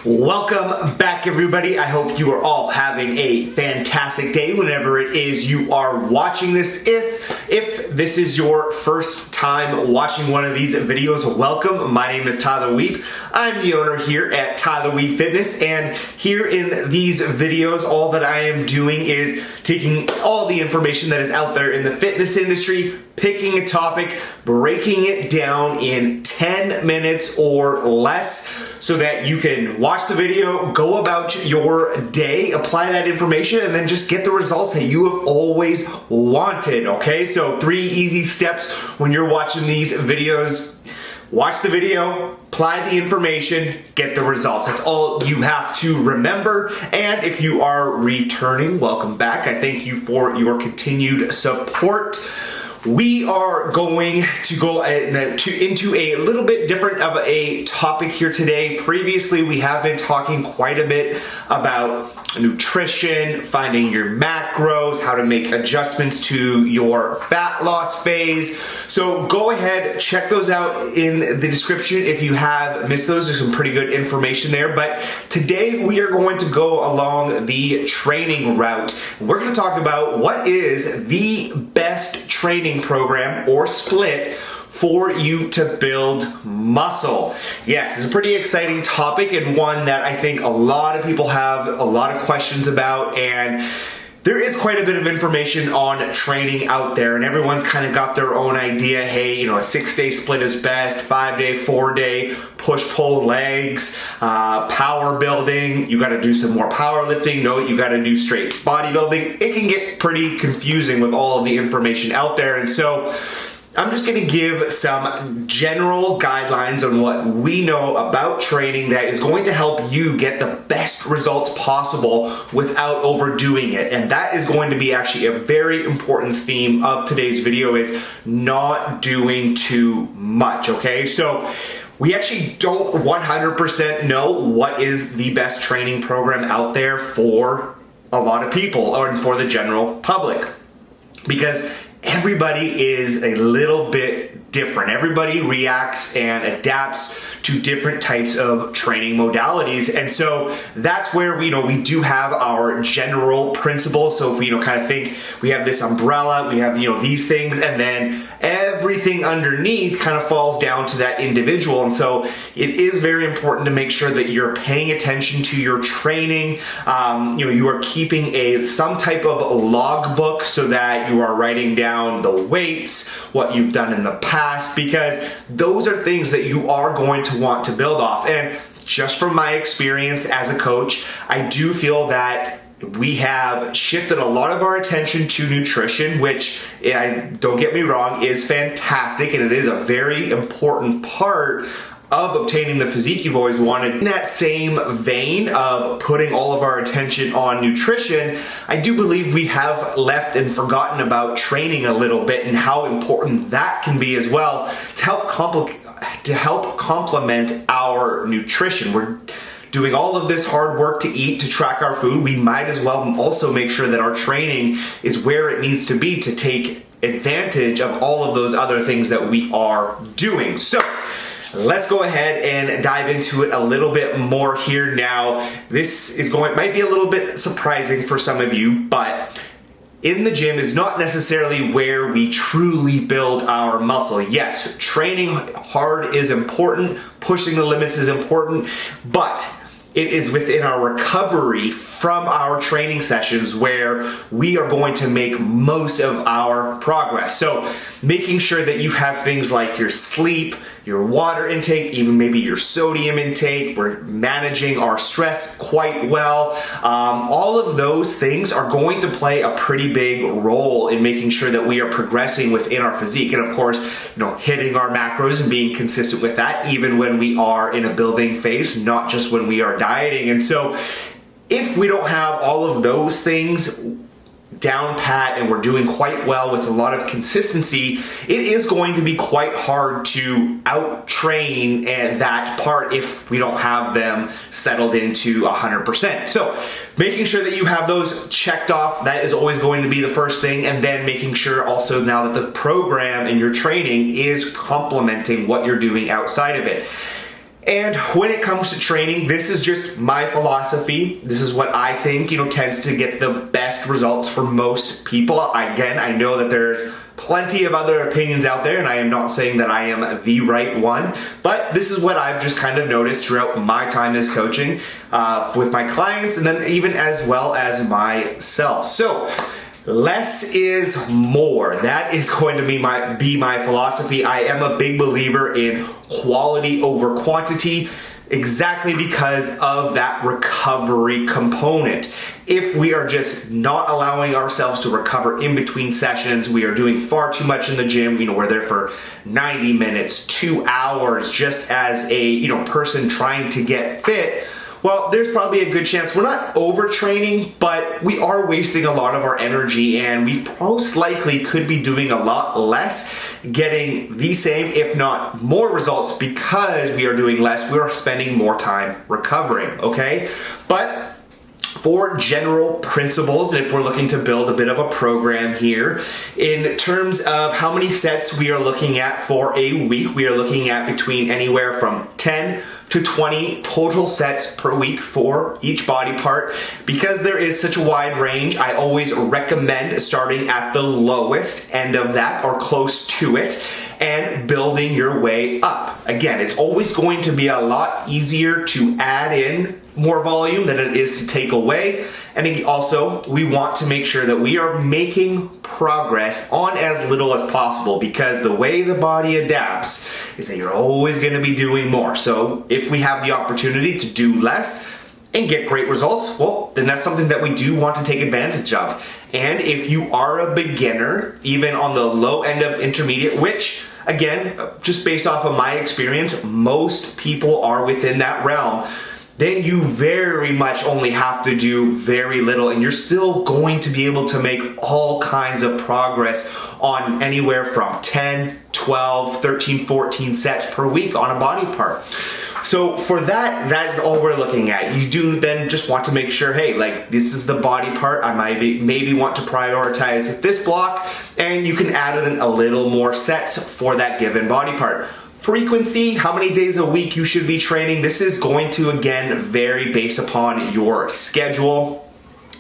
Welcome back, everybody. I hope you are all having a fantastic day whenever it is you are watching this. If this is your first time watching one of these videos, welcome. My name is Tyler Wiebe. I'm the owner here at Tyler Wiebe Fitness, and here in these videos, all that I am doing is taking all the information that is out there in the fitness industry, picking a topic, breaking it down in 10 minutes or less so that you can watch the video, go about your day, apply that information, and then just get the results that you have always wanted, okay? So 3 easy steps when you're watching these videos. Watch the video, apply the information, get the results. That's all you have to remember. And if you are returning, welcome back. I thank you for your continued support. We are going to go into a little bit different of a topic here today. Previously, we have been talking quite a bit about nutrition, finding your macros, how to make adjustments to your fat loss phase. So go ahead, check those out in the description if you have missed those. There's some pretty good information there. But today we are going to go along the training route. We're going to talk about what is the best training program or split for you to build muscle. Yes, it's a pretty exciting topic and one that I think a lot of people have a lot of questions about, and there is quite a bit of information on training out there, and everyone's kind of got their own idea. Hey, you know, a 6-day split is best, 5-day, 4-day, push-pull legs, power building, you gotta do some more powerlifting, no, you gotta do straight bodybuilding. It can get pretty confusing with all of the information out there, and so I'm just going to give some general guidelines on what we know about training that is going to help you get the best results possible without overdoing it. And that is going to be actually a very important theme of today's video, is not doing too much, okay? So we actually don't 100% know what is the best training program out there for a lot of people or for the general public, because everybody is a little bit different. Everybody reacts and adapts to different types of training modalities. And so that's where we do have our general principles. So if we kind of think we have this umbrella, we have these things, and then everything underneath kind of falls down to that individual. And so it is very important to make sure that you're paying attention to your training. You are keeping some type of log book so that you are writing down the weights, what you've done in the past, because those are things that you are going to want to build off. And just from my experience as a coach, I do feel that we have shifted a lot of our attention to nutrition, which, don't get me wrong, is fantastic, and it is a very important part of obtaining the physique you've always wanted. In that same vein of putting all of our attention on nutrition, I do believe we have left and forgotten about training a little bit and how important that can be as well to help complement our nutrition. We're doing all of this hard work to eat, to track our food. We might as well also make sure that our training is where it needs to be to take advantage of all of those other things that we are doing. So let's go ahead and dive into it a little bit more here now. This might be a little bit surprising for some of you, but in the gym is not necessarily where we truly build our muscle. Yes, training hard is important, pushing the limits is important, but it is within our recovery from our training sessions where we are going to make most of our progress. So making sure that you have things like your sleep, your water intake, even maybe your sodium intake. We're managing our stress quite well. All of those things are going to play a pretty big role in making sure that we are progressing within our physique. And of course, hitting our macros and being consistent with that, even when we are in a building phase, not just when we are dieting. And so if we don't have all of those things down pat and we're doing quite well with a lot of consistency, it is going to be quite hard to out-train that part if we don't have them settled into 100%. So making sure that you have those checked off, that is always going to be the first thing, and then making sure also now that the program and your training is complementing what you're doing outside of it. And when it comes to training, this is just my philosophy. This is what I think, tends to get the best results for most people. Again, I know that there's plenty of other opinions out there, and I am not saying that I am the right one, but this is what I've just kind of noticed throughout my time as coaching with my clients, and then even as well as myself. So less is more. That is going to be my philosophy. I am a big believer in quality over quantity, exactly because of that recovery component. If we are just not allowing ourselves to recover in between sessions, we are doing far too much in the gym. We're there for 90 minutes, 2 hours, just as a person trying to get fit. Well, there's probably a good chance we're not overtraining, but we are wasting a lot of our energy, and we most likely could be doing a lot less, getting the same, if not more results, because we are doing less. We are spending more time recovering, okay? But for general principles, if we're looking to build a bit of a program here, in terms of how many sets we are looking at for a week, we are looking at between anywhere from 10 to 20 total sets per week for each body part. Because there is such a wide range, I always recommend starting at the lowest end of that or close to it and building your way up. Again, it's always going to be a lot easier to add in more volume than it is to take away. And also, we want to make sure that we are making progress on as little as possible, because the way the body adapts is that you're always going to be doing more. So if we have the opportunity to do less and get great results, well, then that's something that we do want to take advantage of. And if you are a beginner, even on the low end of intermediate, which again, just based off of my experience, most people are within that realm, then you very much only have to do very little, and you're still going to be able to make all kinds of progress on anywhere from 10, 12, 13, 14 sets per week on a body part. So for that's all we're looking at. You do then just want to make sure, hey, like this is the body part. I might maybe want to prioritize this block, and you can add in a little more sets for that given body part. Frequency, how many days a week you should be training, this is going to again vary based upon your schedule.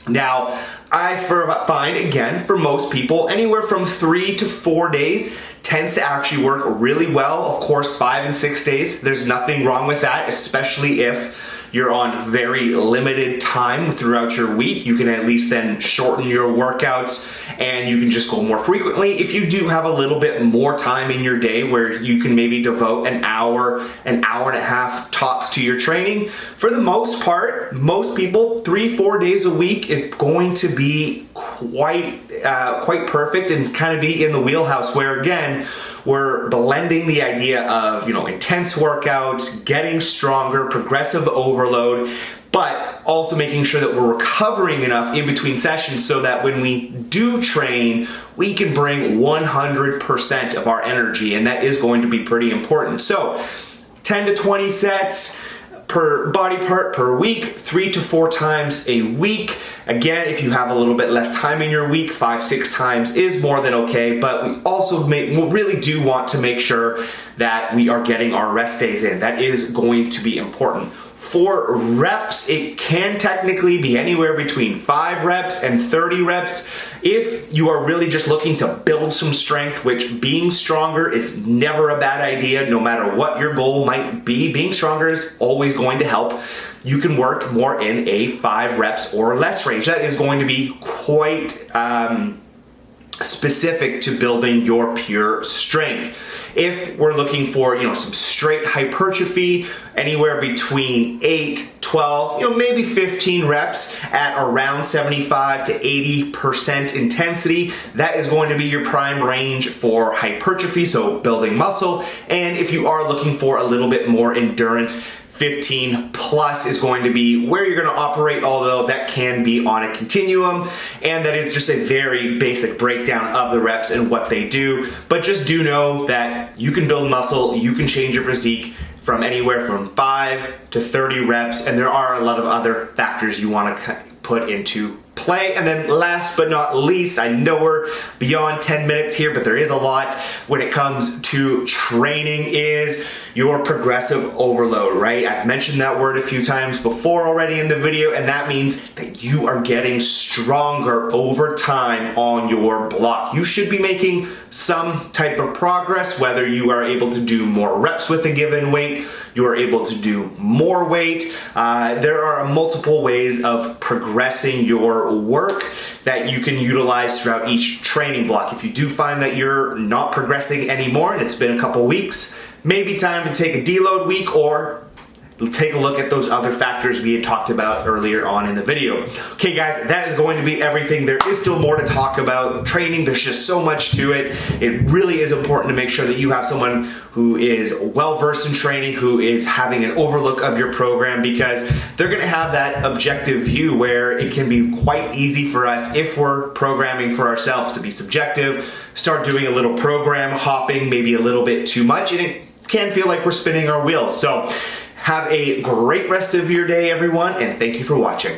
Now, I find again for most people anywhere from 3 to 4 days tends to actually work really well. Of course, 5 and 6 days, there's nothing wrong with that, especially if you're on very limited time throughout your week. You can at least then shorten your workouts and you can just go more frequently. If you do have a little bit more time in your day where you can maybe devote an hour and a half tops to your training, for the most part, most people, 3-4 days a week is going to be quite perfect and kind of be in the wheelhouse where, again, we're blending the idea of, intense workouts, getting stronger, progressive overload, but also making sure that we're recovering enough in between sessions so that when we do train, we can bring 100% of our energy, and that is going to be pretty important. So 10 to 20 sets per body part per week, 3 to 4 times a week. Again, if you have a little bit less time in your week, 5-6 times is more than okay, but we also really do want to make sure that we are getting our rest days in. That is going to be important. For reps, it can technically be anywhere between 5 reps and 30 reps. If you are really just looking to build some strength, which being stronger is never a bad idea, no matter what your goal might be, being stronger is always going to help. You can work more in a 5 reps or less range. That is going to be quite specific to building your pure strength. If we're looking for, some straight hypertrophy, anywhere between 8, 12, maybe 15 reps at around 75 to 80% intensity, that is going to be your prime range for hypertrophy, so building muscle. And if you are looking for a little bit more endurance, 15 plus is going to be where you're going to operate, although that can be on a continuum, and that is just a very basic breakdown of the reps and what they do. But just do know that you can build muscle, you can change your physique from anywhere from 5 to 30 reps, and there are a lot of other factors you want to put into play. And then last but not least, I know we're beyond 10 minutes here, but there is a lot when it comes to training, is your progressive overload, right? I've mentioned that word a few times before already in the video, and that means that you are getting stronger over time on your block. You should be making some type of progress, whether you are able to do more reps with a given weight, you are able to do more weight. There are multiple ways of progressing your work that you can utilize throughout each training block. If you do find that you're not progressing anymore and it's been a couple weeks, maybe time to take a deload week or take a look at those other factors we had talked about earlier on in the video. Okay guys, that is going to be everything. There is still more to talk about training. There's just so much to it. It really is important to make sure that you have someone who is well-versed in training, who is having an overlook of your program, because they're gonna have that objective view where it can be quite easy for us, if we're programming for ourselves, to be subjective, start doing a little program hopping, maybe a little bit too much, and it can feel like we're spinning our wheels. So have a great rest of your day, everyone, and thank you for watching.